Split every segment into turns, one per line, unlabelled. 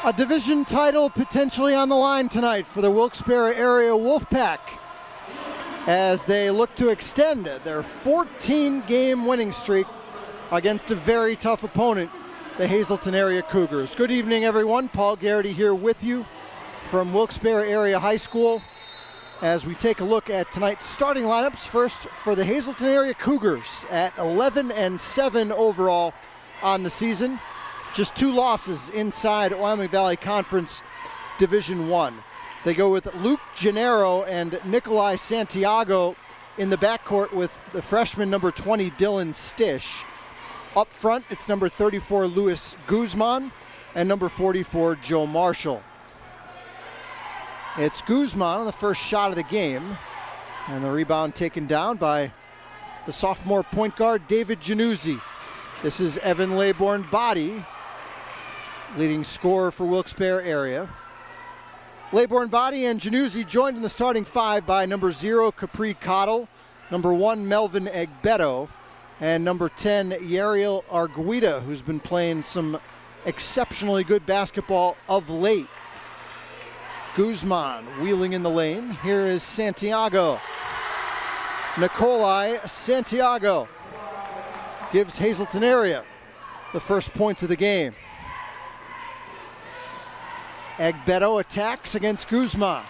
A division title potentially on the line tonight for the Wilkes-Barre area Wolfpack as they look to extend their 14-game winning streak against a very tough opponent, the Hazleton area Cougars. Good evening, everyone. Paul Garrity here with you from Wilkes-Barre Area High School as we take a look at tonight's starting lineups. First for the Hazleton area Cougars at 11-7 overall on the season. Just 2 losses inside Wyoming Valley Conference Division I. They go with Luke Gennaro and Nikolai Santiago in the backcourt with the freshman number 20, Dylan Stish. Up front, it's number 34, Luis Guzman, and number 44, Joe Marshall. It's Guzman on the first shot of the game, and the rebound taken down by the sophomore point guard, David Januzzi. This is Evan Laybourne-Body, leading scorer for Wilkes-Barre area. Laybourne-Body and Januzzi joined in the starting 5 by number 0, Capri Cottle, number 1, Melvin Egbeto, and number 10, Yariel Arguida, who's been playing some exceptionally good basketball of late. Guzman wheeling in the lane. Here is Santiago. Nikolai Santiago gives Hazleton area the first points of the game. Egbeto attacks against Guzman.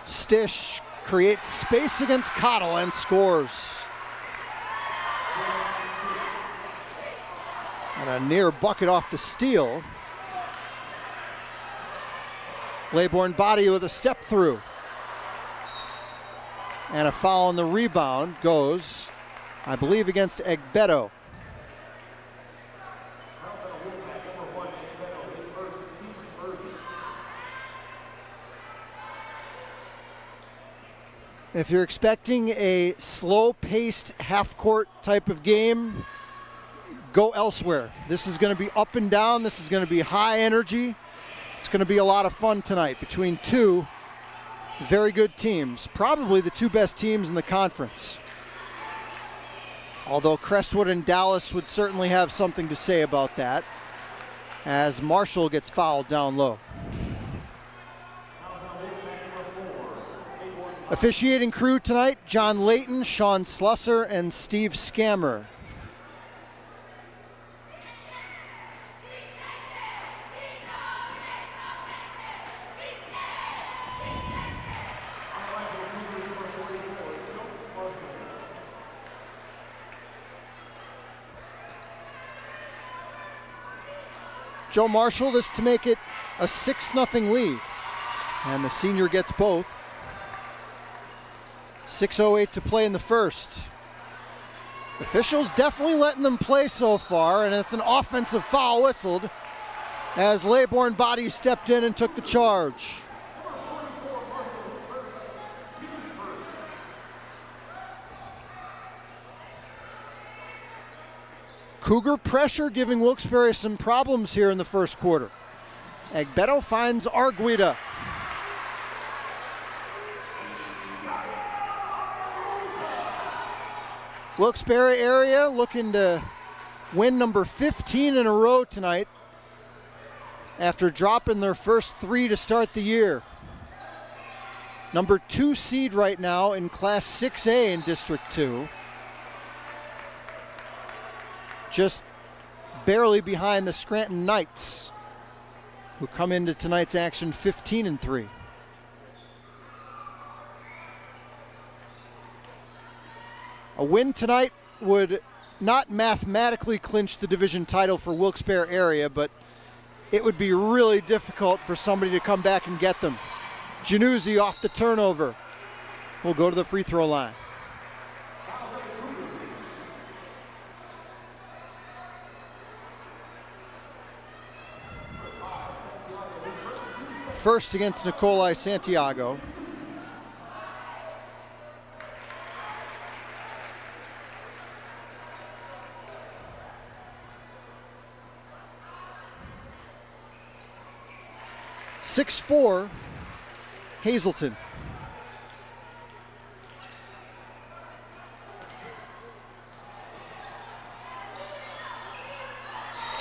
Stish creates space against Cottle and scores. And a near bucket off the steal. Laybourne-Body with a step through. And a foul on the rebound goes, I believe, against Egbeto. If you're expecting a slow-paced half-court type of game, go elsewhere. This is going to be up and down. This is going to be high energy. It's going to be a lot of fun tonight between 2 very good teams, probably the 2 best teams in the conference. Although Crestwood and Dallas would certainly have something to say about that, as Marshall gets fouled down low. Officiating crew tonight, John Layton, Sean Slusser, and Steve Scammer. Joe Marshall, this to make it a 6-0 lead. And the senior gets both. 6:08 to play in the first. Officials definitely letting them play so far, and it's an offensive foul whistled as Laybourne-Body stepped in and took the charge. Cougar pressure giving Wilkes-Barre some problems here in the first quarter. Egbeto finds Arguida. Wilkes-Barre area looking to win number 15 in a row tonight after dropping their first 3 to start the year. Number 2 seed right now in Class 6A in District 2. Just barely behind the Scranton Knights, who come into tonight's action 15-3. A win tonight would not mathematically clinch the division title for Wilkes-Barre area, but it would be really difficult for somebody to come back and get them. Januzzi off the turnover will go to the free throw line. First against Nikolai Santiago. (6'4", Hazleton.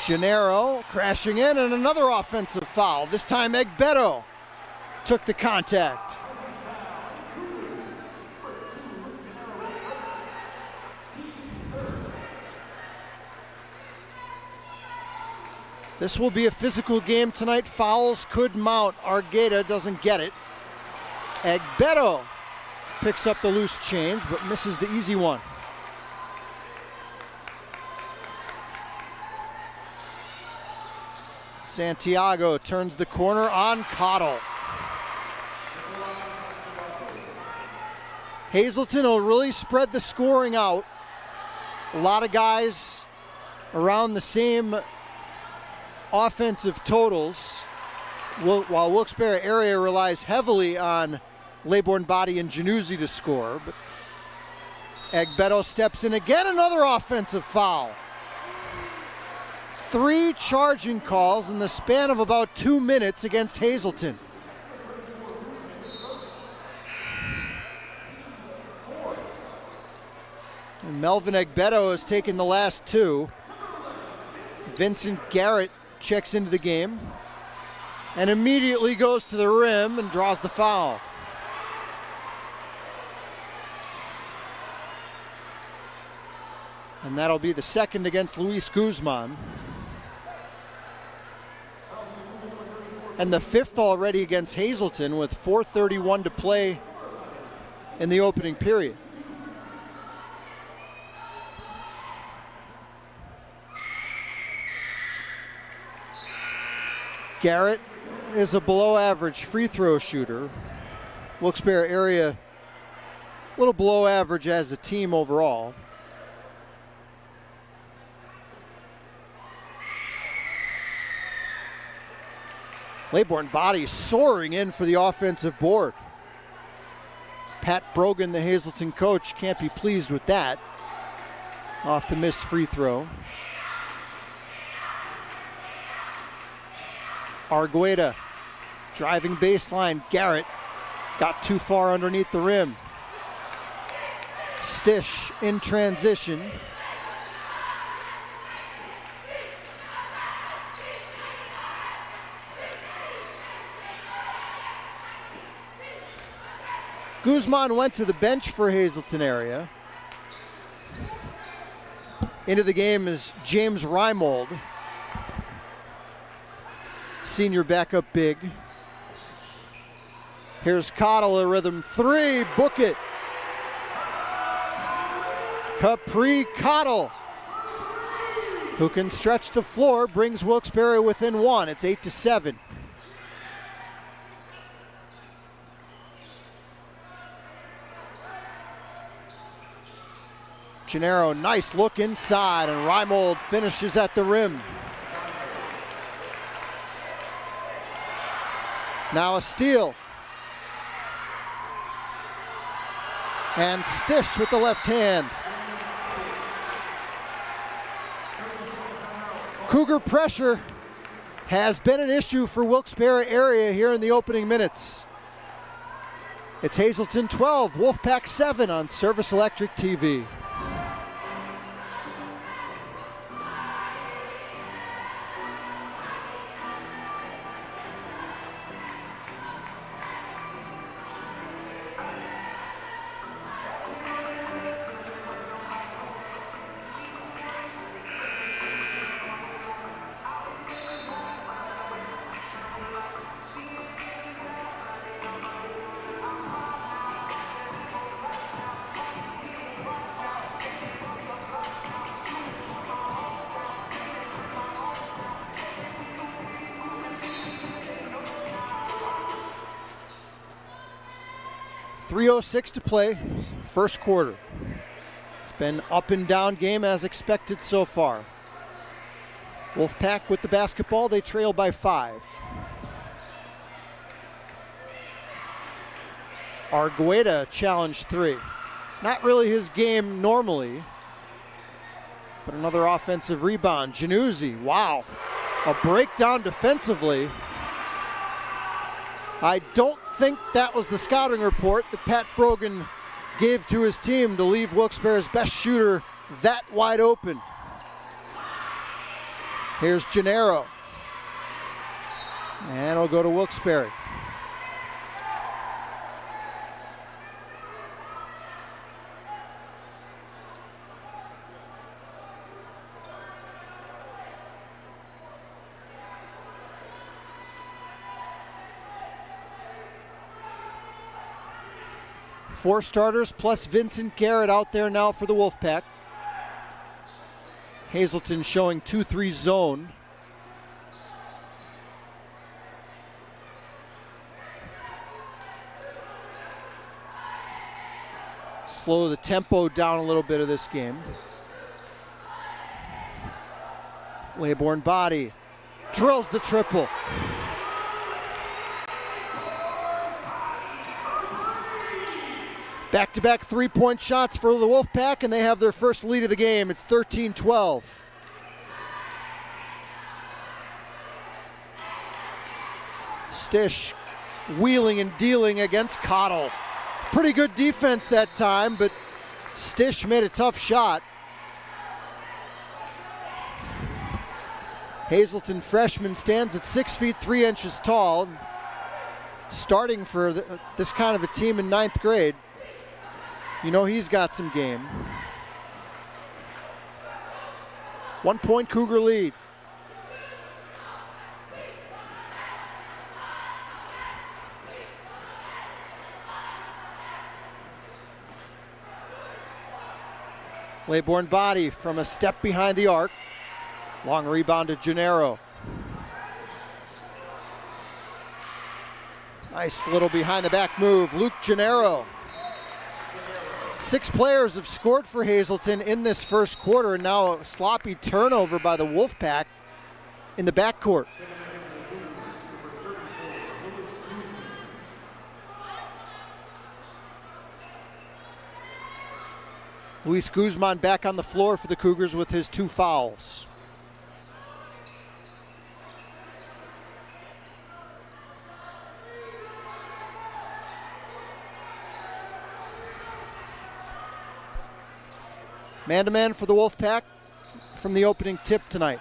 Gennaro crashing in, and another offensive foul. This time Egbedo took the contact. This will be a physical game tonight. Fouls could mount. Argueta doesn't get it. Egbedo picks up the loose change, but misses the easy one. Santiago turns the corner on Cottle. Hazleton will really spread the scoring out. A lot of guys around the same offensive totals, while Wilkes-Barre area relies heavily on Laybourne Body and Januzzi to score. But Egbedo steps in again, another offensive foul. 3 charging calls in the span of about 2 minutes against Hazleton. And Melvin Egbedo has taken the last 2. Vincent Garrett checks into the game and immediately goes to the rim and draws the foul. And that'll be the second against Luis Guzman. And the 5th already against Hazleton with 4:31 to play in the opening period. Garrett is a below average free throw shooter. Wilkes-Barre area a little below average as a team overall. Laybourne Body soaring in for the offensive board. Pat Brogan, the Hazleton coach, can't be pleased with that. Off the missed free throw. Argueta driving baseline. Garrett got too far underneath the rim. Stish in transition. Guzman went to the bench for Hazleton area. Into the game is James Reimold, senior backup big. Here's Cottle, a rhythm 3, book it. Capri Cottle, who can stretch the floor, brings Wilkes-Barre within 1. It's 8-7. Gennaro, nice look inside, and Reimold finishes at the rim. Now a steal. And Stish with the left hand. Cougar pressure has been an issue for Wilkes-Barre area here in the opening minutes. It's Hazleton 12, Wolfpack 7 on Service Electric TV. .306 to play, first quarter. It's been up and down game as expected so far. Wolfpack with the basketball, they trail by 5. Argueta challenge 3. Not really his game normally, but another offensive rebound. Januzzi, wow, a breakdown defensively. I don't think that was the scouting report that Pat Brogan gave to his team to leave Wilkes-Barre's best shooter that wide open. Here's Gennaro. And it'll go to Wilkes-Barre. Four starters plus Vincent Garrett out there now for the Wolfpack. Hazleton showing 2-3 zone. Slow the tempo down a little bit of this game. Laybourne body drills the triple. Back-to-back three-point shots for the Wolfpack, and they have their first lead of the game. It's 13-12. Stish wheeling and dealing against Cottle. Pretty good defense that time, but Stish made a tough shot. Hazleton freshman stands at 6 feet 3 inches tall, starting for this kind of a team in 9th grade. You know he's got some game. 1 point Cougar lead. Laybourne body from a step behind the arc. Long rebound to Gennaro. Nice little behind the back move, Luke Gennaro. 6 players have scored for Hazleton in this first quarter, and now a sloppy turnover by the Wolfpack in the backcourt. Luis Guzman back on the floor for the Cougars with his 2 fouls. Man-to-man for the Wolfpack from the opening tip tonight.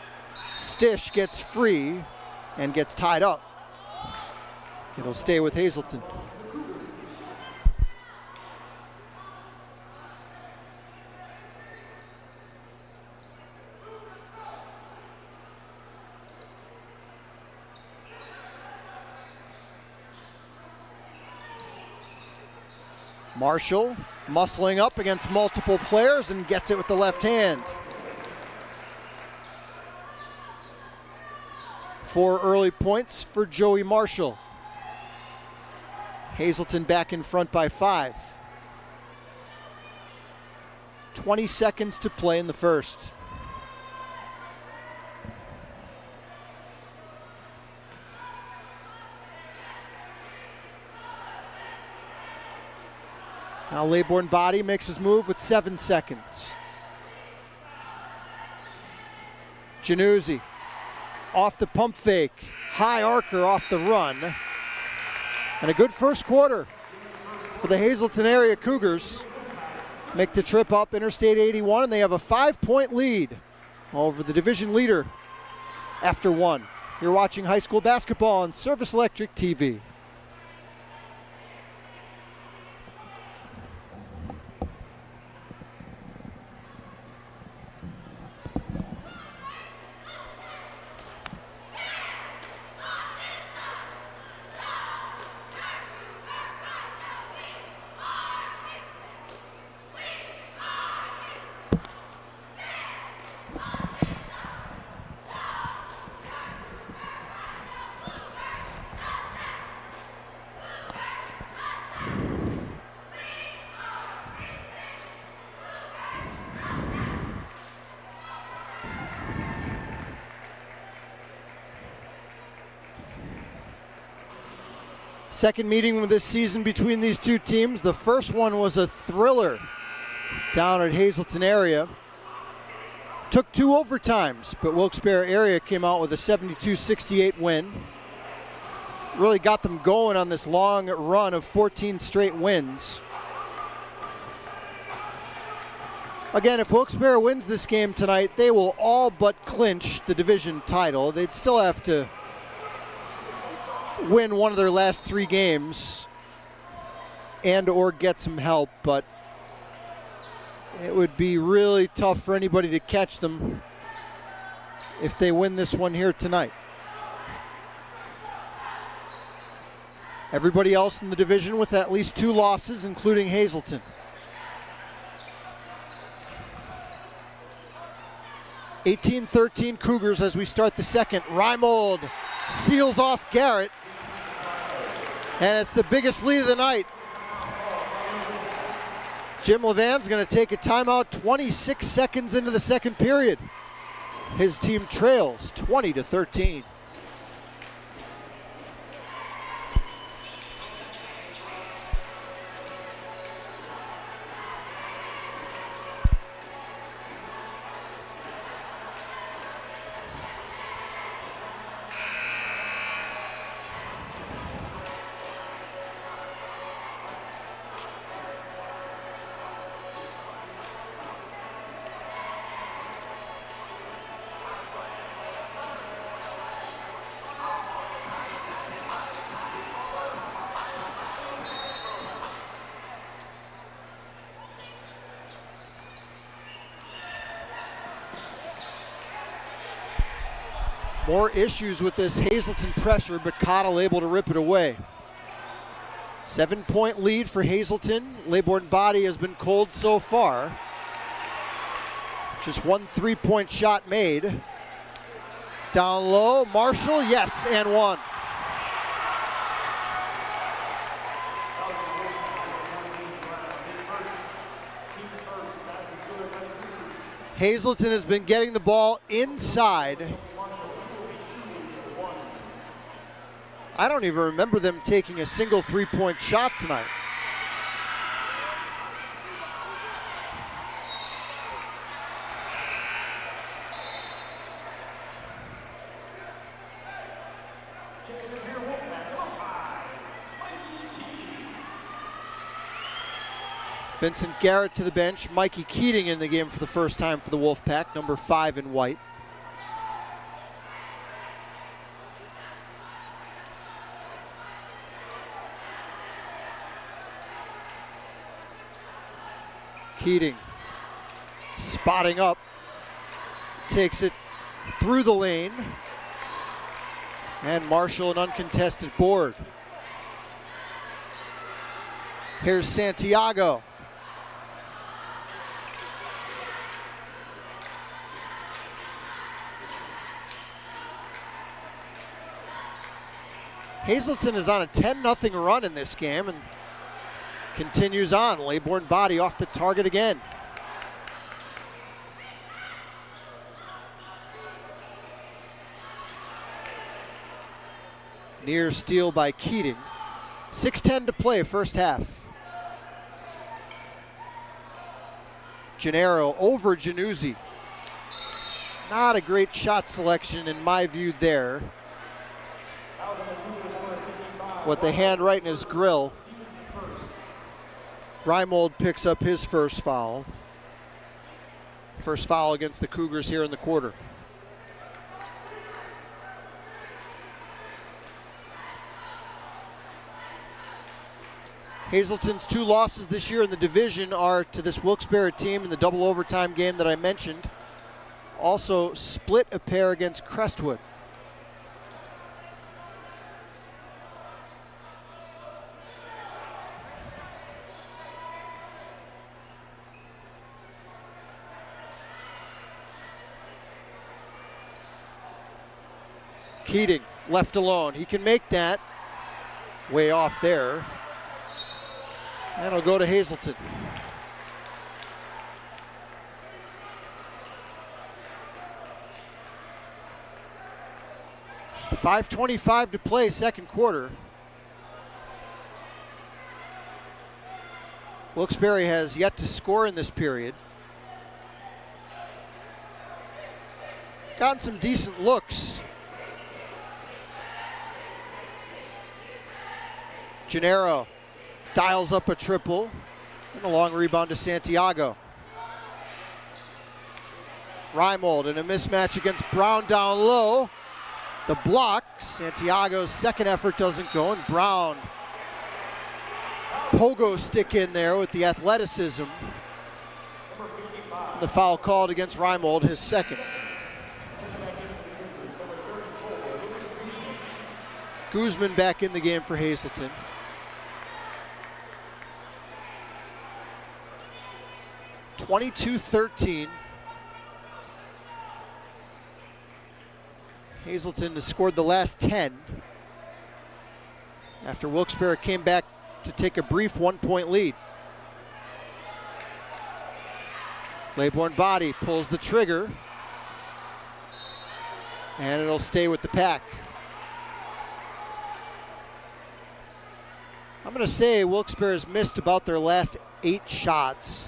Stish gets free and gets tied up. It'll stay with Hazleton. Marshall muscling up against multiple players and gets it with the left hand. 4 early points for Joey Marshall. Hazleton back in front by 5. 20 seconds to play in the first. Now Laybourne body makes his move with 7 seconds. Januzzi off the pump fake. High arcer off the run. And a good first quarter for the Hazleton area Cougars. Make the trip up Interstate 81, and they have a 5-point lead over the division leader after 1. You're watching high school basketball on Service Electric TV. Second meeting of this season between these two teams. The first one was a thriller down at Hazleton area. Took 2 overtimes, but Wilkes-Barre area came out with a 72-68 win. Really got them going on this long run of 14 straight wins. Again, if Wilkes-Barre wins this game tonight, they will all but clinch the division title. They'd still have to win one of their last 3 games and or get some help, but it would be really tough for anybody to catch them if they win this one here tonight. Everybody else in the division with at least 2 losses, including Hazleton. 18-13 Cougars as we start the second. Reimold seals off Garrett, and it's the biggest lead of the night. Jim Levan's going to take a timeout 26 seconds into the second period. His team trails 20-13. More issues with this Hazleton pressure, but Cottle able to rip it away. 7-point lead for Hazleton. Laybourne Body has been cold so far. Just 1 3-point shot made. Down low, Marshall, yes, and 1. Hazleton has been getting the ball inside. I don't even remember them taking a single 3-point shot tonight. Vincent Garrett to the bench. Mikey Keating in the game for the first time for the Wolfpack, number 5 in white. Keating spotting up, takes it through the lane, and Marshall an uncontested board. Here's Santiago. Hazleton is on a 10-0 run in this game and continues on. Laybourne Body off the target again. Near steal by Keating. 6:10 to play, first half. Gennaro over Januzzi. Not a great shot selection in my view there. With the hand right in his grill. Reimold picks up his first foul. First foul against the Cougars here in the quarter. Hazleton's 2 losses this year in the division are to this Wilkes-Barre team in the double overtime game that I mentioned. Also split a pair against Crestwood. Keating left alone. He can make that. Way off there. And it'll go to Hazleton. .5:25 to play, second quarter. Wilkes-Barre has yet to score in this period. Gotten some decent looks. Gennaro dials up a triple, and a long rebound to Santiago. Reimold in a mismatch against Brown down low. The block, Santiago's second effort doesn't go, and Brown pogo stick in there with the athleticism. The foul called against Reimold, his second. Guzman back in the game for Hazleton. (22-13). Hazleton has scored the last 10 after Wilkes-Barre came back to take a brief 1-point lead. Laybourne body pulls the trigger, and it'll stay with the Pack. I'm going to say Wilkes-Barre has missed about their last 8 shots.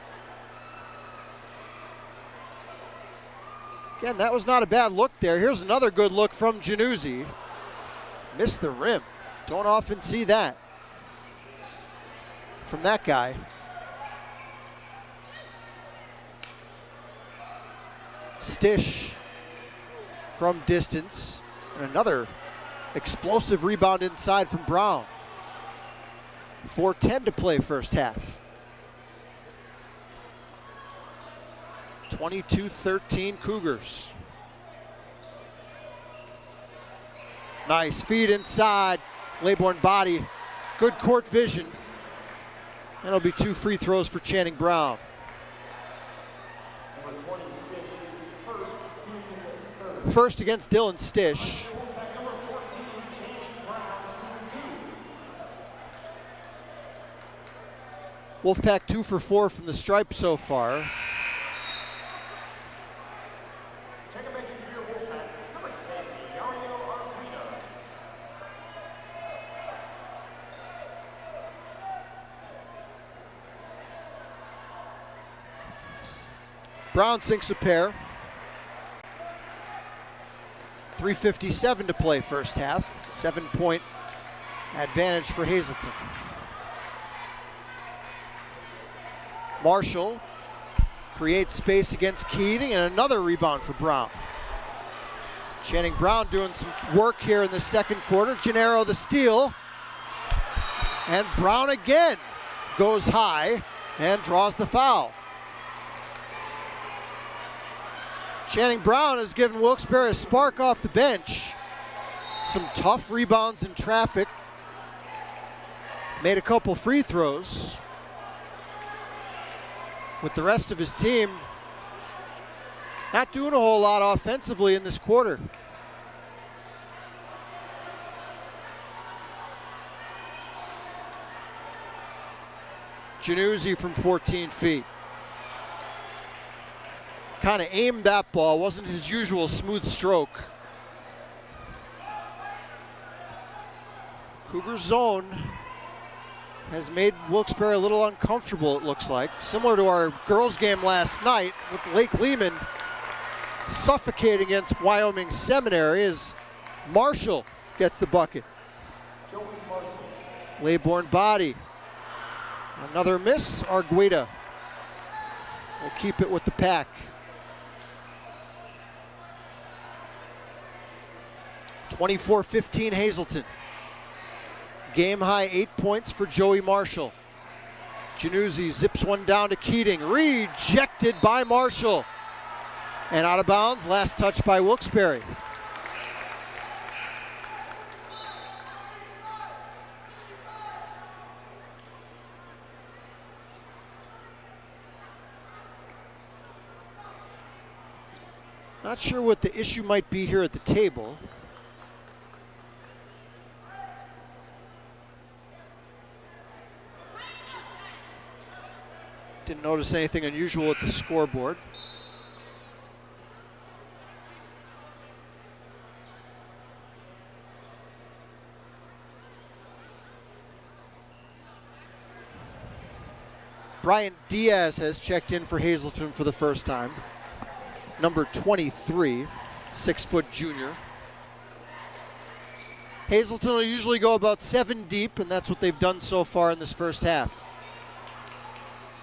Again, that was not a bad look there. Here's another good look from Januzzi. Missed the rim. Don't often see that from that guy. Stish from distance. And another explosive rebound inside from Brown. 4:10 to play first half. 22-13 Cougars. Nice feed inside. Laybourne body. Good court vision. And it'll be 2 free throws for Channing Brown. First against Dylan Stish. Wolfpack 2 for 4 from the stripe so far. Brown sinks a pair. 3:57 to play first half. 7-point advantage for Hazleton. Marshall creates space against Keating, and another rebound for Brown. Channing Brown doing some work here in the second quarter. Gennaro the steal. And Brown again goes high and draws the foul. Channing Brown has given Wilkes-Barre a spark off the bench. Some tough rebounds in traffic. Made a couple free throws. With the rest of his team not doing a whole lot offensively in this quarter. Januzzi from 14 feet. Kind of aimed that ball, wasn't his usual smooth stroke. Cougar zone has made Wilkes-Barre a little uncomfortable, it looks like. Similar to our girls game last night with Lake Lehman suffocating against Wyoming Seminary as Marshall gets the bucket. Laybourne body. Another miss, Argueta will keep it with the Pack. (24-15) Hazleton. Game high 8 points for Joey Marshall. Januzzi zips one down to Keating. Rejected by Marshall. And out of bounds, last touch by Wilkes-Barre. Not sure what the issue might be here at the table. Didn't notice anything unusual at the scoreboard. Brian Diaz has checked in for Hazleton for the first time. Number 23, 6-foot junior. Hazleton will usually go about 7 deep, and that's what they've done so far in this first half.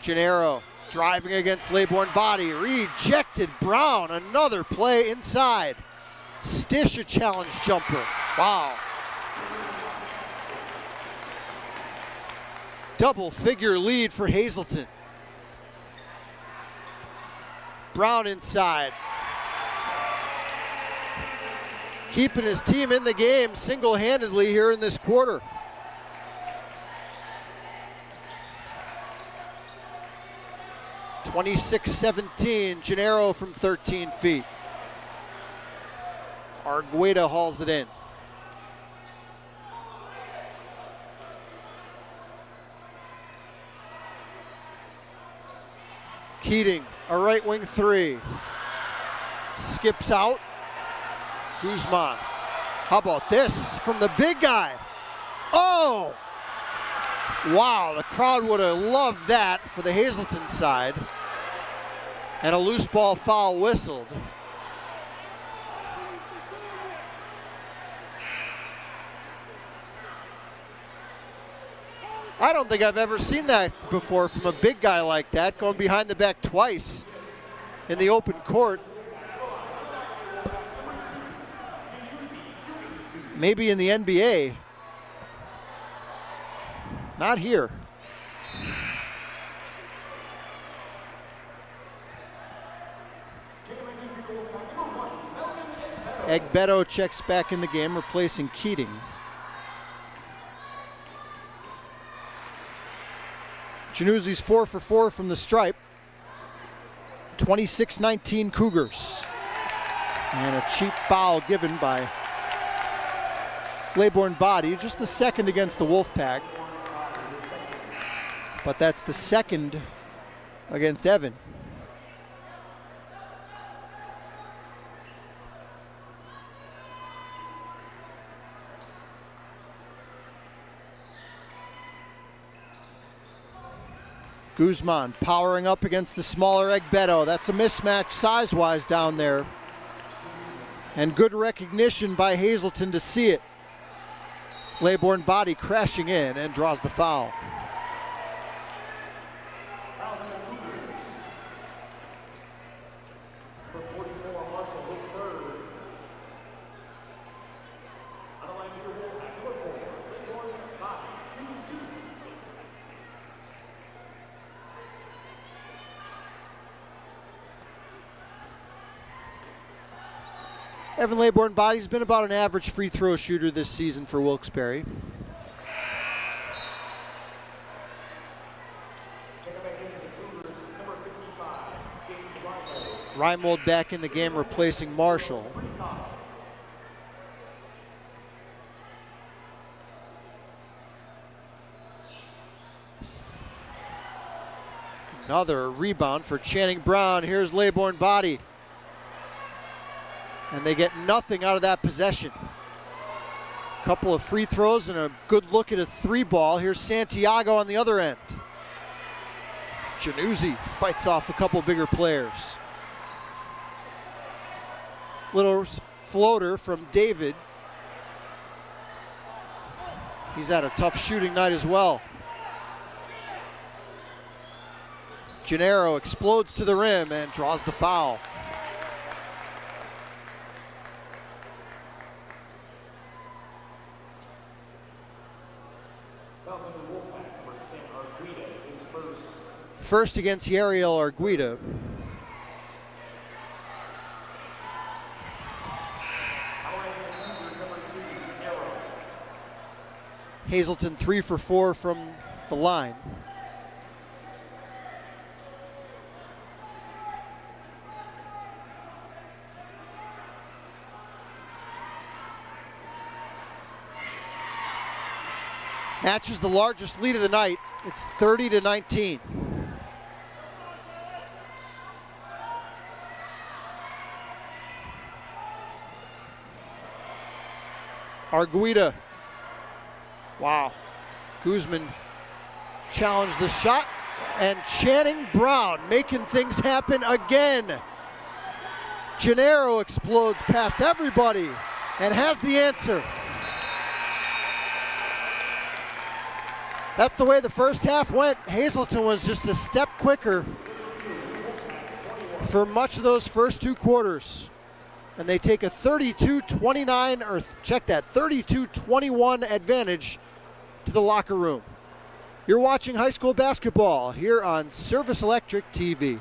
Gennaro Driving against Laybourne body, rejected. Brown, another play inside. Stish a challenge jumper. Wow. Double figure lead for Hazleton. Brown inside. Keeping his team in the game single-handedly here in this quarter. (26-17), Gennaro from 13 feet. Argueta hauls it in. Keating, a right wing three. Skips out. Guzman. How about this from the big guy? Oh! Wow, the crowd would have loved that for the Hazleton side. And a loose ball foul whistled. I don't think I've ever seen that before from a big guy like that, going behind the back twice in the open court. Maybe in the NBA. Not here. Egbeto checks back in the game, replacing Keating. Januzzi's 4 for 4 from the stripe. 26-19 Cougars. And a cheap foul given by Laybourne body, just the second against the Wolfpack. But that's the second against Evan. Guzman powering up against the smaller Egbeto. That's a mismatch size-wise down there. And good recognition by Hazleton to see it. Laybourne body crashing in and draws the foul. Evan Laybourne body's been about an average free throw shooter this season for Wilkes-Barre. Reimold back in the game, replacing Marshall. Another rebound for Channing Brown. Here's Laybourne body. And they get nothing out of that possession. Couple of free throws and a good look at a three ball. Here's Santiago on the other end. Januzzi fights off a couple bigger players. Little floater from David. He's had a tough shooting night as well. Gennaro explodes to the rim and draws the foul. First against Yariel Argueta. Hazleton 3 for 4 from the line. Matches the largest lead of the night. It's 30-19. Argueta. Wow. Guzman challenged the shot, and Channing Brown making things happen again. Gennaro explodes past everybody and has the answer. That's the way the first half went. Hazleton was just a step quicker for much of those first two quarters. And they take a 32-29, or check that, 32-21 advantage to the locker room. You're watching high school basketball here on Service Electric TV.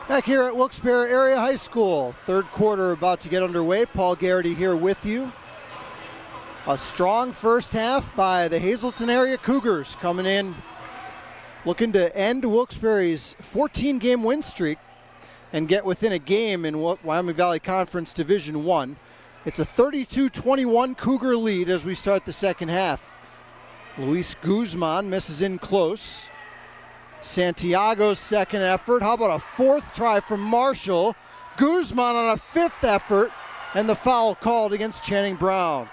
Back here at Wilkes-Barre Area High School, third quarter about to get underway. Paul Garrity here with you. A strong first half by the Hazleton area Cougars coming in, looking to end Wilkes-Barre's 14-game win streak and get within a game in Wyoming Valley Conference Division I. It's a 32-21 Cougar lead as we start the second half. Luis Guzman misses in close. Santiago's second effort. How about a fourth try from Marshall? Guzman on a fifth effort, and the foul called against Channing Brown.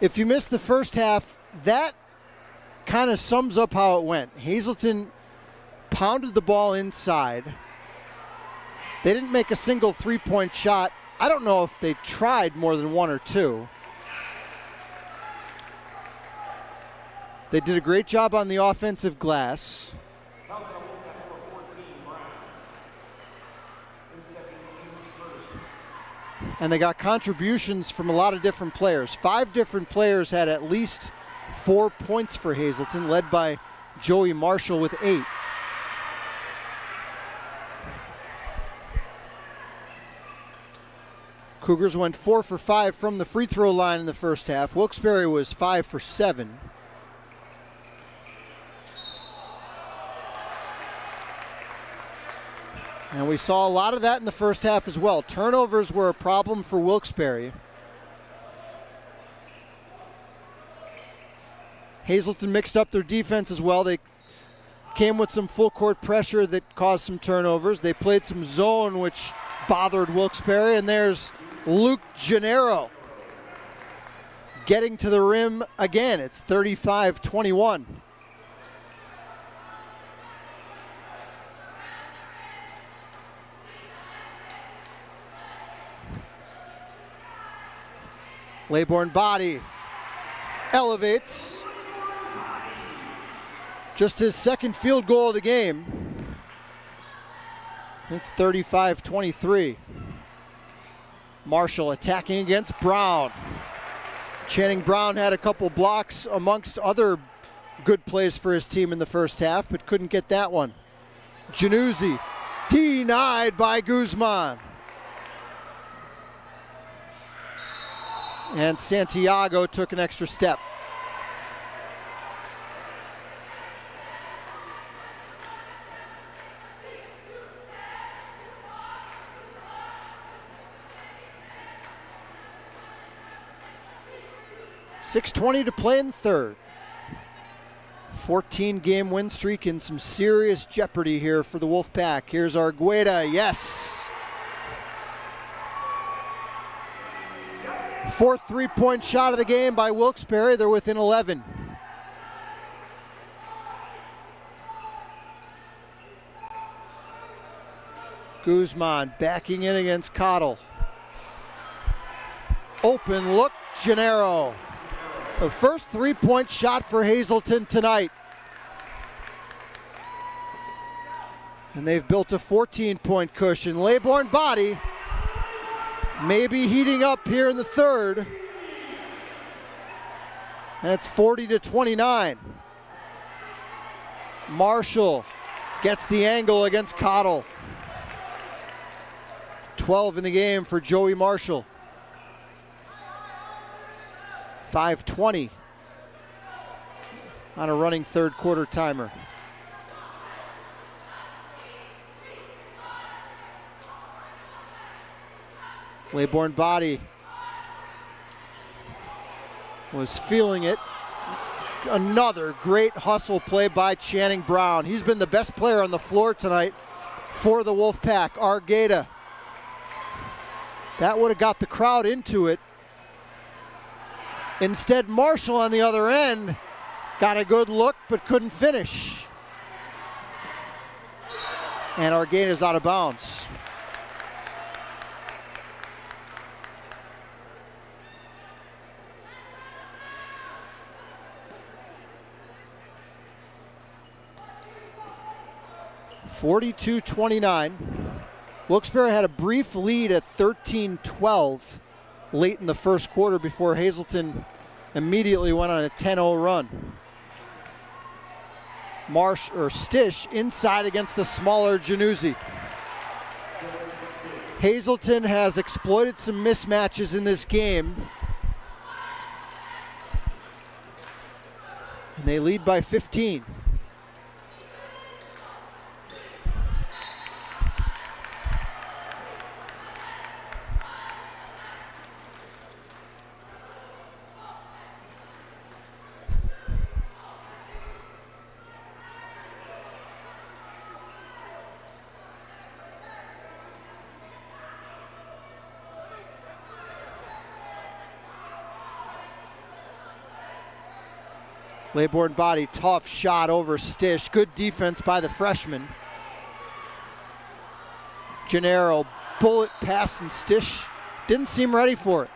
If you missed the first half, that kind of sums up how it went. Hazleton pounded the ball inside. They didn't make a single three-point shot. I don't know if they tried more than one or two. They did a great job on the offensive glass. And they got contributions from a lot of different players. 5 different players had at least 4 points for Hazleton, led by Joey Marshall with 8. Cougars went 4 for 5 from the free throw line in the first half. Wilkes-Barre was 5 for 7. And we saw a lot of that in the first half as well. Turnovers were a problem for Wilkes-Barre. Hazleton mixed up their defense as well. They came with some full court pressure that caused some turnovers. They played some zone, which bothered Wilkes-Barre. And there's Luke Gennaro getting to the rim again. It's 35-21. Laybourne body elevates. Just his second field goal of the game. It's 35-23. Marshall attacking against Brown. Channing Brown had a couple blocks amongst other good plays for his team in the first half, but couldn't get that one. Januzzi denied by Guzman. And Santiago took an extra step. .620 to play in the third. 14-game win streak in some serious jeopardy here for the Wolfpack. Here's Argueda, yes. Fourth three-point shot of the game by Wilkes-Barre. They're within 11. Guzman backing in against Cottle. Open look, Gennaro. The first three-point shot for Hazleton tonight. And they've built a 14-point cushion. Laybourne body. Maybe heating up here in the third. And it's 40-29. Marshall gets the angle against Cottle. 12 in the game for Joey Marshall. 5:20 on a running third quarter timer. Laybourne body was feeling it. Another great hustle play by Channing Brown. He's been the best player on the floor tonight for the Wolfpack. Argueda. That would have got the crowd into it. Instead, Marshall on the other end got a good look but couldn't finish. And Argueda's out of bounds. 42-29. Wilkes-Barre had a brief lead at 13-12 late in the first quarter before Hazleton immediately went on a 10-0 run. Stish inside against the smaller Januzzi. Hazleton has exploited some mismatches in this game. And they lead by 15. Laybourne body, tough shot over Stish. Good defense by the freshman. Gennaro, bullet pass, and Stish didn't seem ready for it.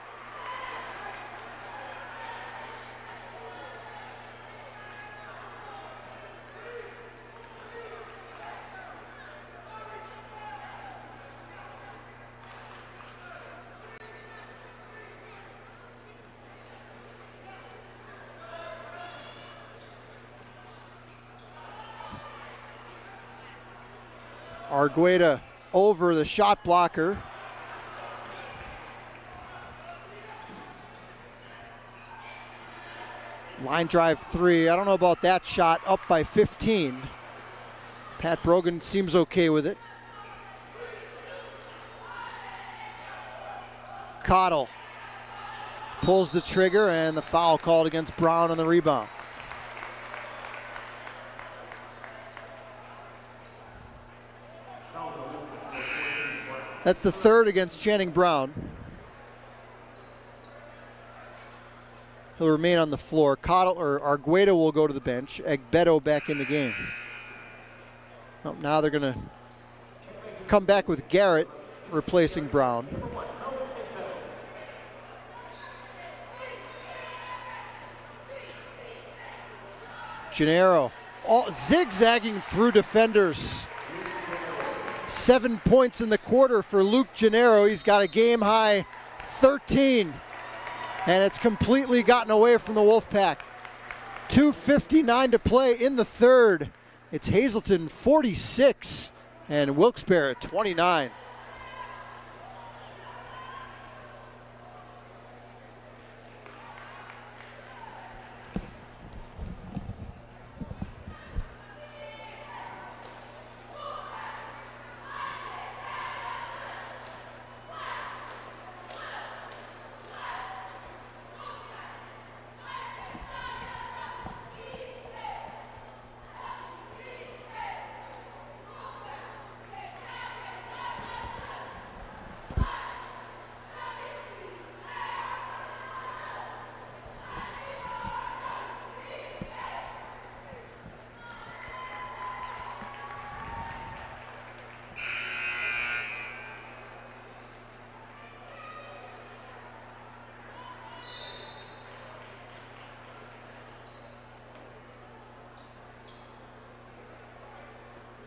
Argueta over the shot blocker. Line drive three. I don't know about that shot. Up by 15. Pat Brogan seems okay with it. Cottle pulls the trigger, and the foul called against Brown on the rebound. That's the third against Channing Brown. He'll remain on the floor. Argueta will go to the bench. Egbeto back in the game. Oh, now they're going to come back with Garrett replacing Brown. Gennaro zigzagging through defenders. 7 points in the quarter for Luke Gennaro. He's got a game high 13, and it's completely gotten away from the Wolfpack. 2:59 to play in the third. It's Hazleton 46 and Wilkes-Barre 29.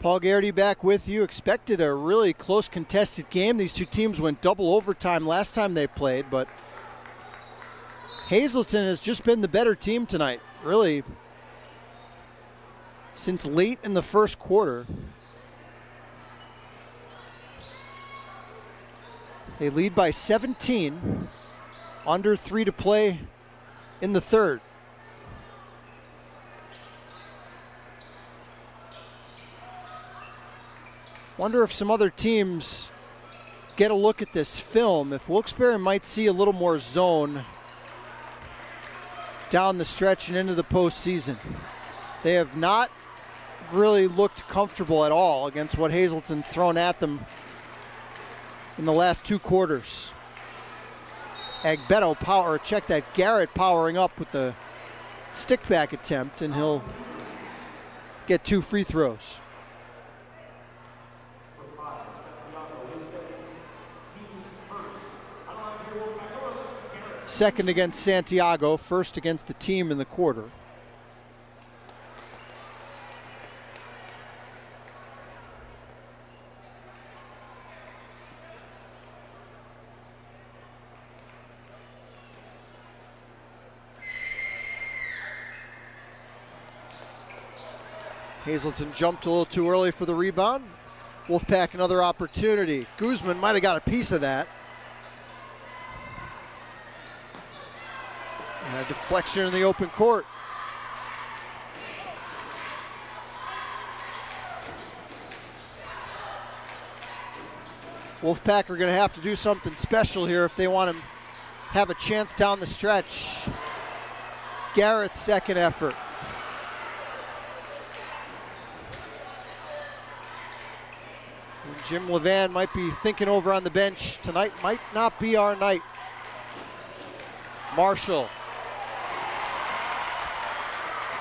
Paul Garrity back with you. Expected a really close contested game. These two teams went double overtime last time they played, but Hazleton has just been the better team tonight, really, since late in the first quarter. They lead by 17, under 3 to play in the third. Wonder if some other teams get a look at this film, if Wilkes-Barre might see a little more zone down the stretch and into the postseason. They have not really looked comfortable at all against what Hazleton's thrown at them in the last two quarters. Egbeto check that, Garrett powering up with the stick back attempt, and he'll get 2 free throws. Second against Santiago, first against the team in the quarter. Hazleton jumped a little too early for the rebound. Wolfpack another opportunity. Guzman might have got a piece of that. And a deflection in the open court. Wolfpack are going to have to do something special here if they want to have a chance down the stretch. Garrett's second effort. And Jim Levan might be thinking over on the bench. Tonight might not be our night. Marshall.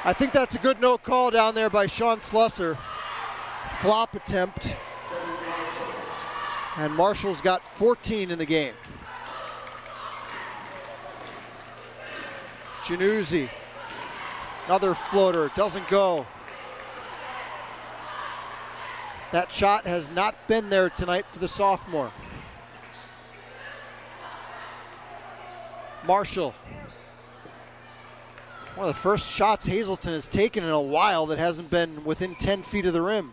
I think that's a good no call down there by Sean Slusser. Flop attempt. And Marshall's got 14 in the game. Januzzi, another floater, doesn't go. That shot has not been there tonight for the sophomore. Marshall. One of the first shots Hazleton has taken in a while that hasn't been within 10 feet of the rim.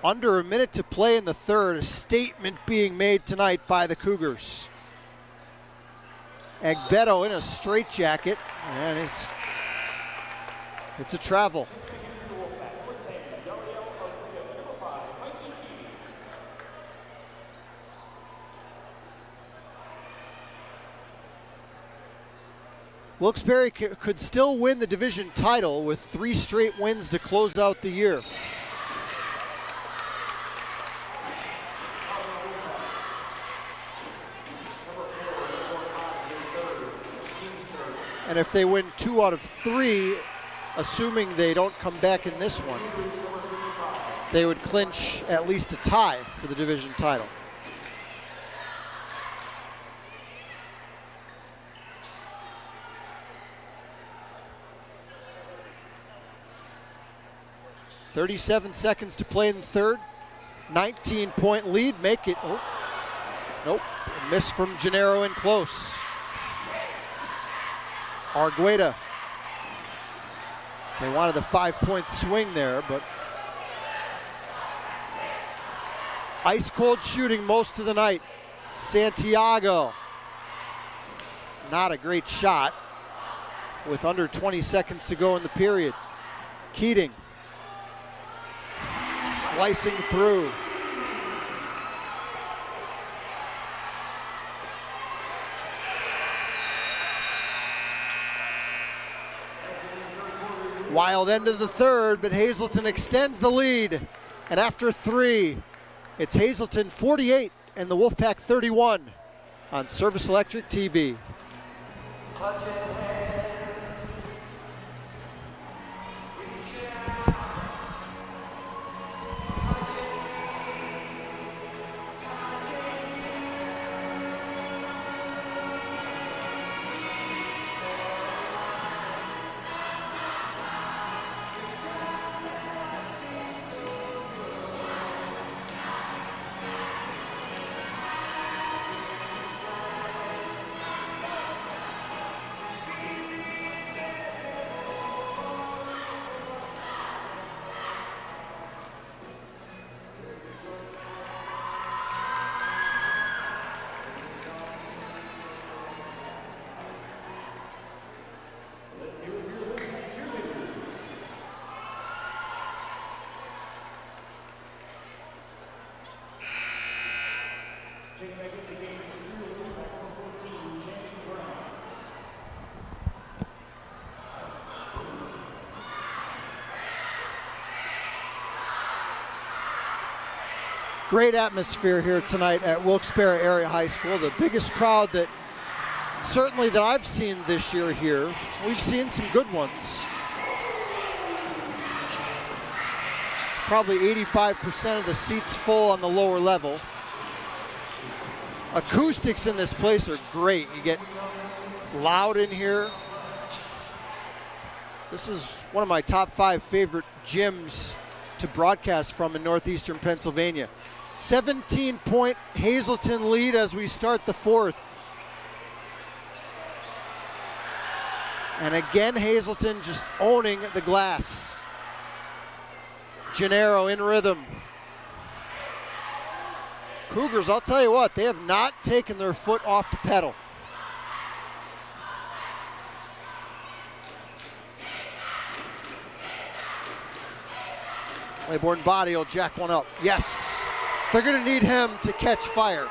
Under a minute to play in the third, a statement being made tonight by the Cougars. Agbeto in a straitjacket, and it's a travel. Wilkes-Barre could still win the division title with 3 straight wins to close out the year. And if they win 2 out of 3, assuming they don't come back in this one, they would clinch at least a tie for the division title. .37 seconds to play in the third. 19-point lead, make it, oh, nope, a miss from Gennaro in close. Argueta. They wanted the 5-point swing there, but ice cold shooting most of the night. Santiago. Not a great shot with under 20 seconds to go in the period. Keating. Slicing through. Wild end of the third, but Hazleton extends the lead. And after 3, it's Hazleton 48 and the Wolfpack 31 on Service Electric TV. Great atmosphere here tonight at Wilkes-Barre Area High School. The biggest crowd that certainly that I've seen this year here. We've seen some good ones. Probably 85% of the seats full on the lower level. Acoustics in this place are great. It's loud in here. This is one of my top 5 favorite gyms to broadcast from in northeastern Pennsylvania. 17-point Hazleton lead as we start the fourth. And again, Hazleton just owning the glass. Gennaro in rhythm. Cougars, I'll tell you what, they have not taken their foot off the pedal. Laybourne Body will jack one up. Yes, they're gonna need him to catch fire.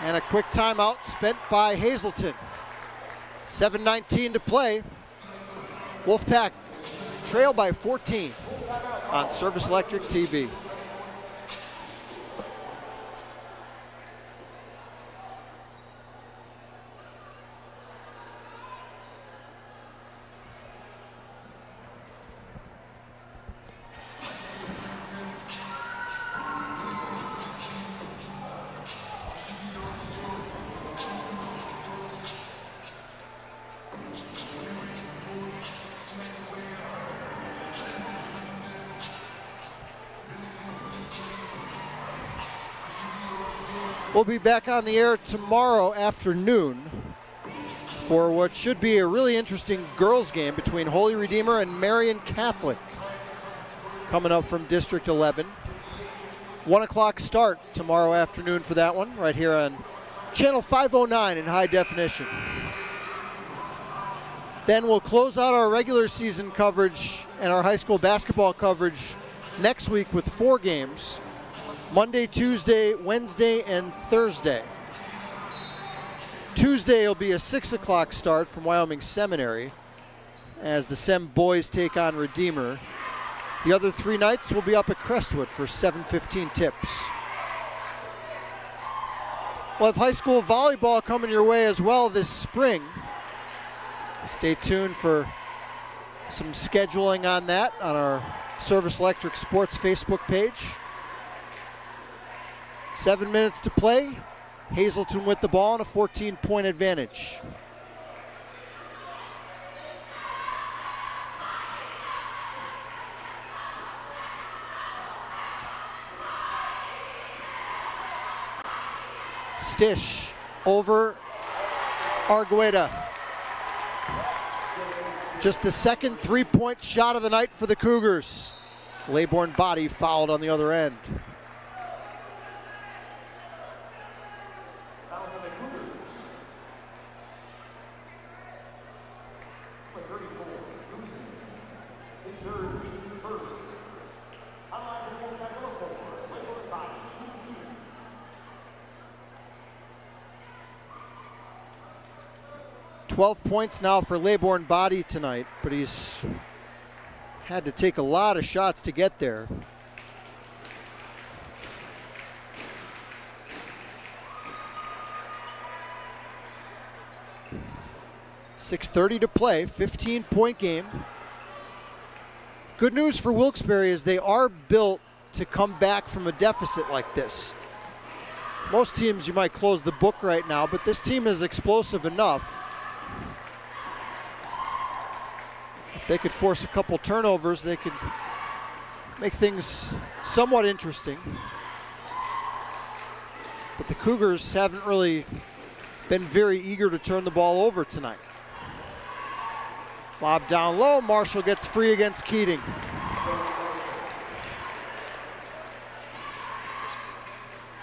And a quick timeout spent by Hazleton. 7:19 to play. Wolfpack trail by 14 on Service Electric TV. We'll be back on the air tomorrow afternoon for what should be a really interesting girls game between Holy Redeemer and Marian Catholic. Coming up from District 11. 1 o'clock start tomorrow afternoon for that one, right here on Channel 509 in high definition. Then we'll close out our regular season coverage and our high school basketball coverage next week with 4 games. Monday, Tuesday, Wednesday, and Thursday. Tuesday will be a 6 o'clock start from Wyoming Seminary as the Sem boys take on Redeemer. The other 3 nights will be up at Crestwood for 7:15 tips. We'll have high school volleyball coming your way as well this spring. Stay tuned for some scheduling on that on our Service Electric Sports Facebook page. 7 minutes to play. Hazleton with the ball and a 14-point advantage. Stish over Argueta. Just the second 3-point shot of the night for the Cougars. Laybourne Body fouled on the other end.
First.
12 points now for Laybourne Body tonight, but he's had to take a lot of shots to get there. .6:30 to play, 15-point game. Good news for Wilkes-Barre is they are built to come back from a deficit like this. Most teams you might close the book right now, but this team is explosive enough. If they could force a couple turnovers, they could make things somewhat interesting. But the Cougars haven't really been very eager to turn the ball over tonight. Lob down low, Marshall gets free against Keating.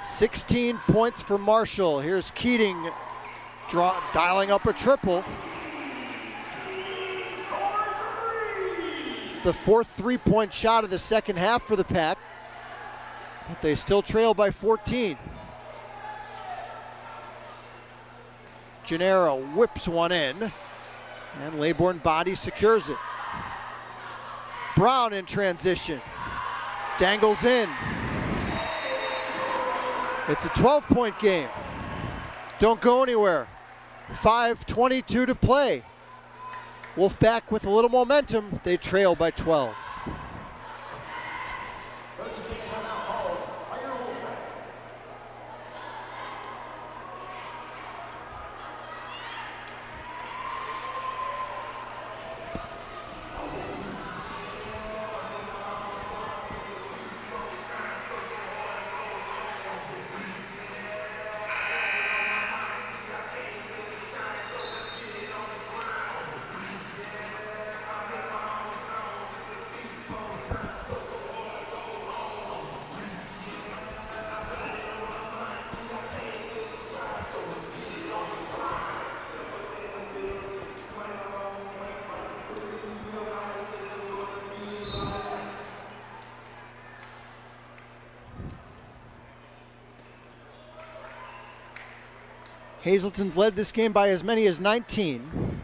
.16 points for Marshall. Here's Keating dialing up a triple. It's the fourth three-point shot of the second half for the Pack, but they still trail by 14. Gennaro whips one in, and Laybourne Body secures it. Brown in transition, dangles in. It's a 12-point game. Don't go anywhere. 5:22 to play. Wolfpack with a little momentum. They trail by 12. Hazleton's led this game by as many as 19.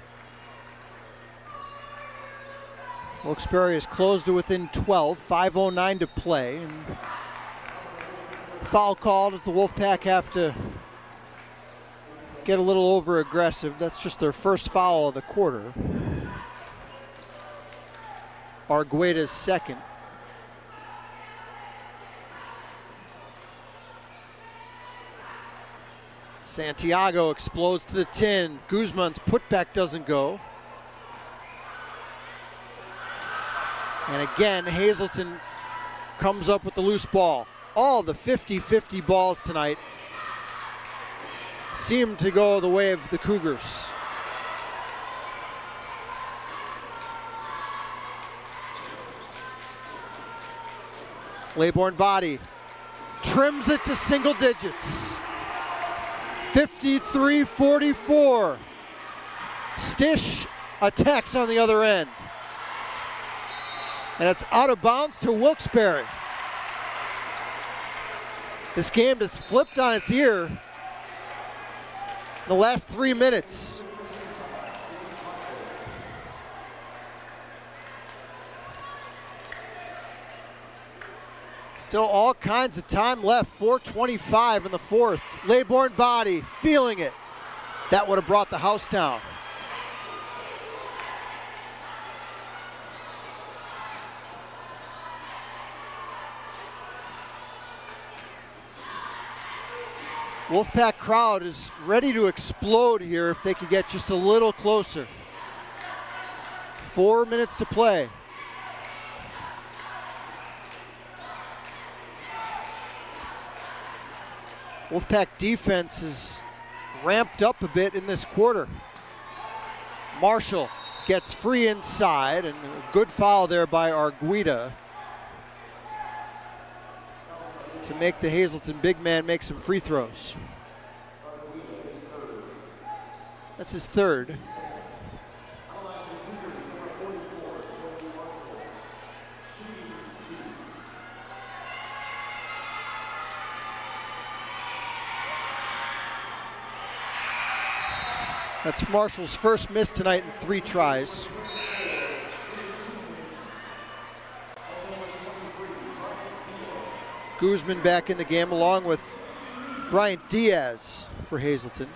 Wilkes-Barre has closed to within 12, 5:09 to play. And foul called as the Wolfpack have to get a little over aggressive. That's just their first foul of the quarter. Argueda's second. Santiago explodes to the tin. Guzman's putback doesn't go. And again, Hazleton comes up with the loose ball. All the 50-50 balls tonight seem to go the way of the Cougars. Laybourne body trims it to single digits. 53-44. Stish attacks on the other end. And it's out of bounds to Wilkes-Barre. This game has flipped on its ear in the last 3 minutes. Still all kinds of time left, 4:25 in the fourth. Laybourne body, feeling it. That would have brought the house down. Wolfpack crowd is ready to explode here if they could get just a little closer. 4 minutes to play. Wolfpack defense is ramped up a bit in this quarter. Marshall gets free inside, and a good foul there by Argueda to make the Hazleton big man make some free throws. That's his third. That's Marshall's first miss tonight in 3 tries. Guzman back in the game along with Bryant Diaz for Hazleton.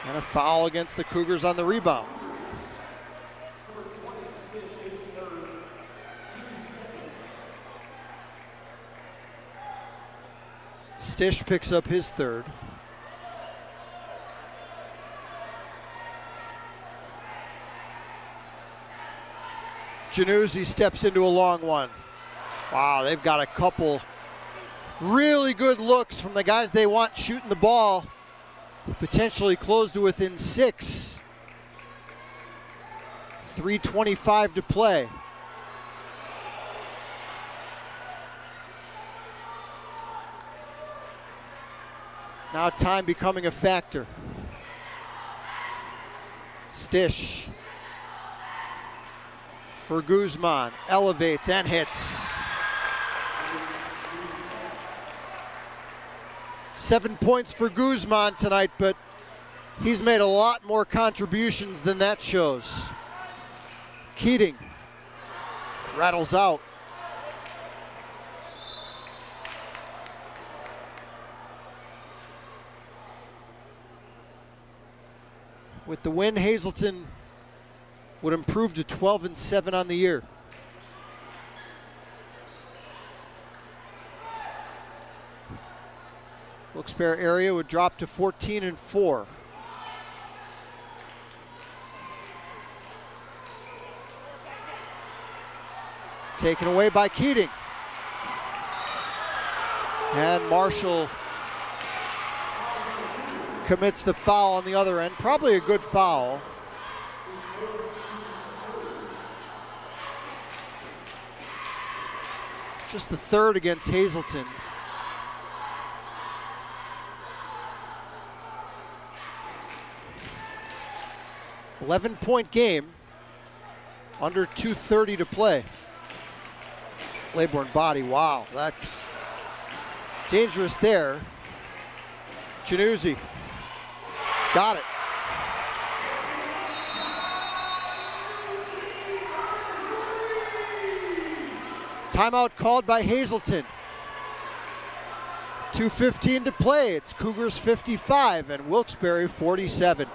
And a foul against the Cougars on the rebound. Stish picks up his third. Januzzi steps into a long one. Wow, they've got a couple really good looks from the guys they want shooting the ball. Potentially close to within 6. 3:25 to play. Now time becoming a factor. Stish for Guzman, elevates and hits. 7 points for Guzman tonight, but he's made a lot more contributions than that shows. Keating rattles out. With the win, Hazleton would improve to 12-7 on the year. Wilkes-Barre area would drop to 14-4. Taken away by Keating. And Marshall commits the foul on the other end. Probably a good foul. Just the third against Hazleton. .11-point game. Under 2:30 to play. Laybourne body. Wow, that's dangerous there. Januzzi got it. Timeout called by Hazleton. 2:15 to play. It's Cougars 55 and Wilkes-Barre 47.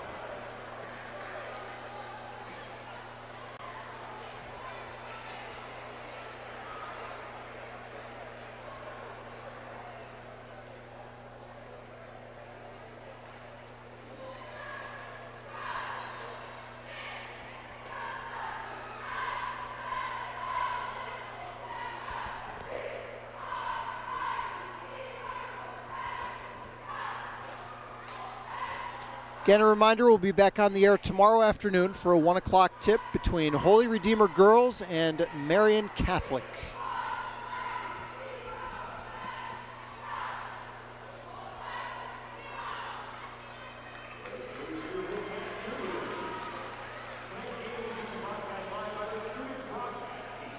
Again, a reminder, we'll be back on the air tomorrow afternoon for a 1 o'clock tip between Holy Redeemer Girls and Marian Catholic.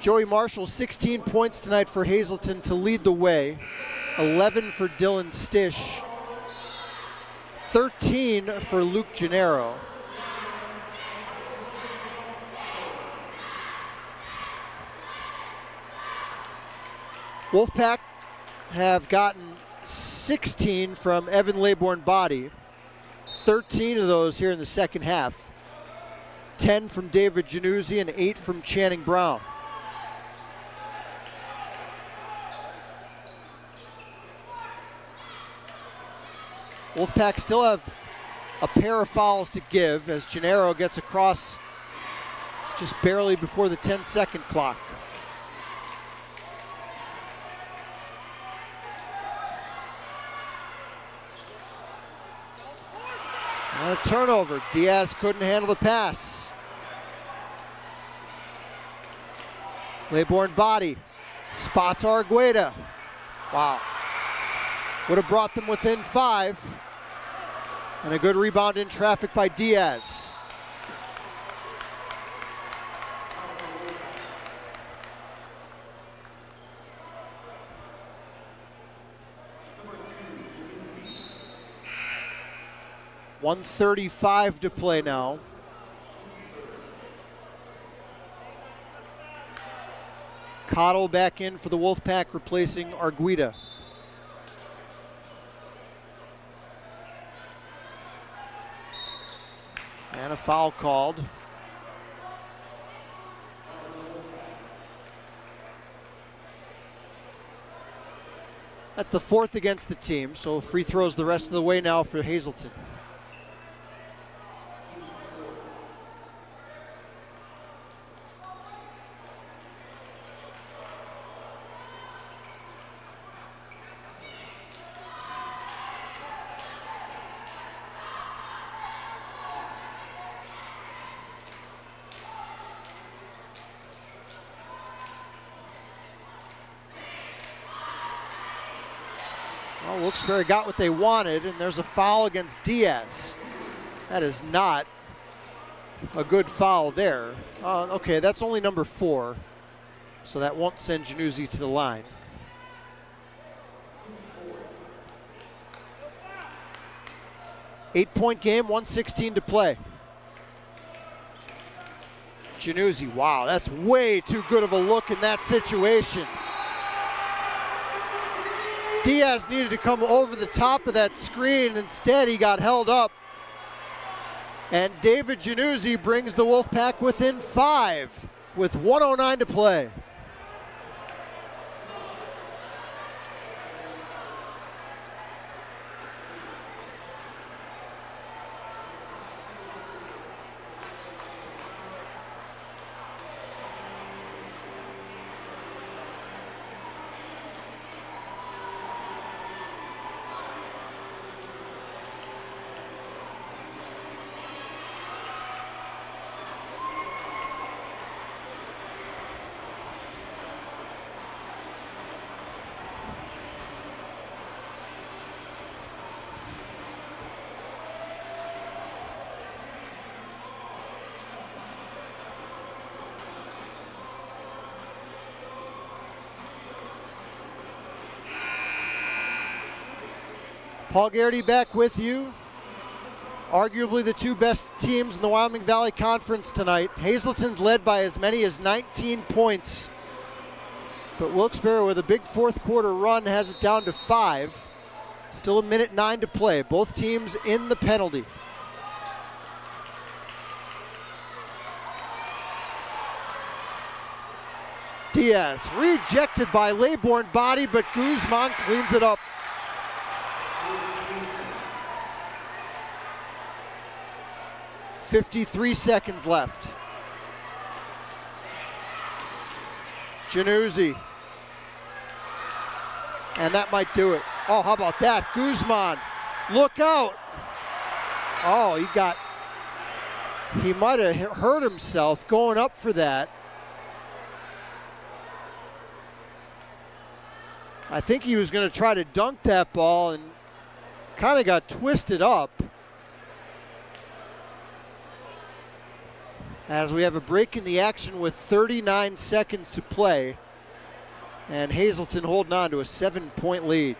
Joey Marshall, 16 points tonight for Hazleton to lead the way. 11 for Dylan Stish. 13 for Luke Gennaro. Wolfpack have gotten 16 from Evan Laybourne body. 13 of those here in the second half. 10 from David Januzzi and 8 from Channing Brown. Wolfpack still have a pair of fouls to give as Gennaro gets across just barely before the 10-second clock. And a turnover. Diaz couldn't handle the pass. Laybourne body spots Argueda. Wow. Would have brought them within 5. And a good rebound in traffic by Diaz. .135 to play now. Cottle back in for the Wolfpack, replacing Argueda. And a foul called. That's the 4th against the team, so free throws the rest of the way now for Hazleton. Well, Wilkes-Barre got what they wanted, and there's a foul against Diaz. That is not a good foul there. Okay, that's only number 4, so that won't send Januzzi to the line. Eight-point game, 1:16 to play. Januzzi, wow, that's way too good of a look in that situation. Diaz needed to come over the top of that screen. Instead, he got held up. And David Januzzi brings the Wolfpack within 5 with 1:09 to play. Paul Garrity back with you. Arguably the two best teams in the Wyoming Valley Conference tonight. Hazleton's led by as many as 19 points. But Wilkes-Barre with a big fourth quarter run has it down to 5. Still a minute 9 to play. Both teams in the penalty. Diaz rejected by Laybourne body, but Guzman cleans it up. .53 seconds left. Januzzi. And that might do it. Oh, how about that? Guzman, look out. Oh, he might have hurt himself going up for that. I think he was going to try to dunk that ball and kind of got twisted up. As we have a break in the action with 39 seconds to play, and Hazleton holding on to a 7-point lead.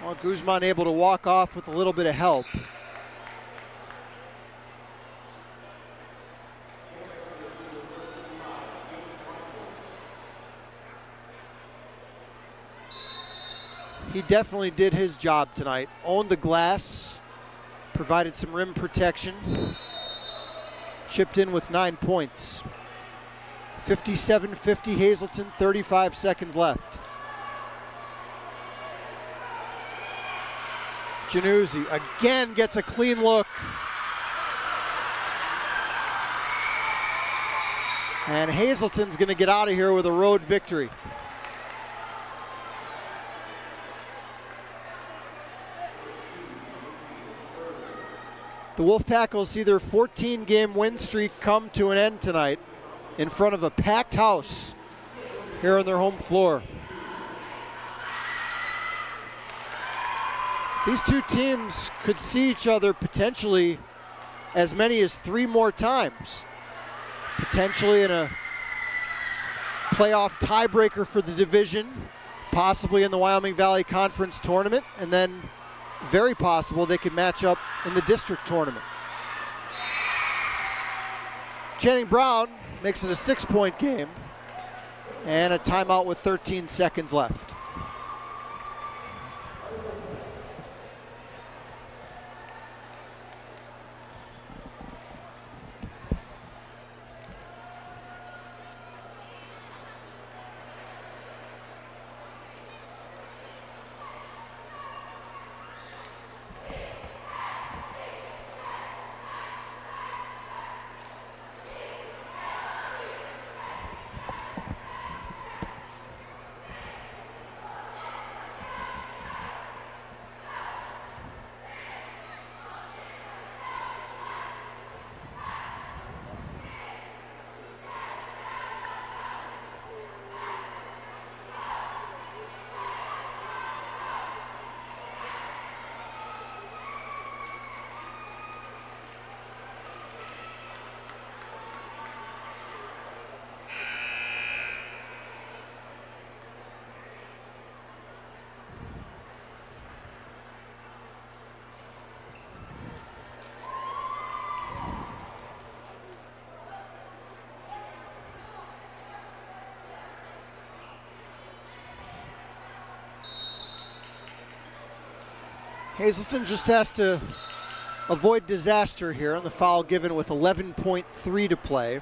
Well, Guzman able to walk off with a little bit of help. He definitely did his job tonight. Owned the glass, provided some rim protection, chipped in with 9 points. 57-50 Hazleton, 35 seconds left. Januzzi again gets a clean look. And Hazleton's going to get out of here with a road victory. The Wolfpack will see their 14-game win streak come to an end tonight in front of a packed house here on their home floor. These two teams could see each other potentially as many as 3 more times. Potentially in a playoff tiebreaker for the division, possibly in the Wyoming Valley Conference tournament, and then very possible they could match up in the district tournament. Channing Brown makes it a 6-point game and a timeout with 13 seconds left. Hazleton just has to avoid disaster here on the foul given with 11.3 to play.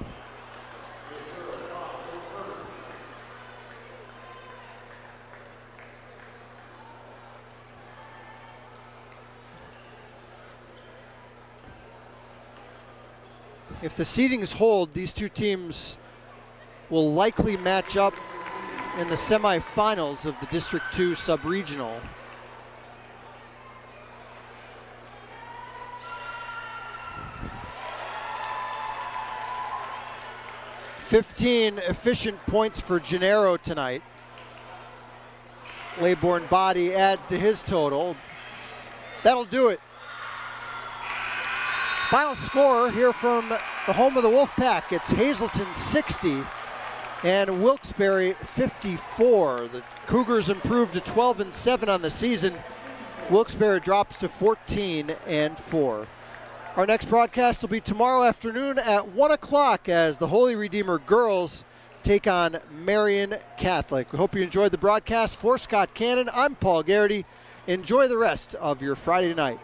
If the seedings hold, these two teams will likely match up in the semifinals of the District 2 Sub-Regional. "15 efficient points for Gennaro tonight. Laybourne Body adds to his total. That'll do it. Final score here from the home of the Wolfpack. It's Hazleton 60 and Wilkes-Barre 54. The Cougars improved to 12-7 on the season. Wilkes-Barre drops to 14-4. Our next broadcast will be tomorrow afternoon at 1 o'clock as the Holy Redeemer girls take on Marion Catholic. We hope you enjoyed the broadcast. For Scott Cannon, I'm Paul Garrity. Enjoy the rest of your Friday night.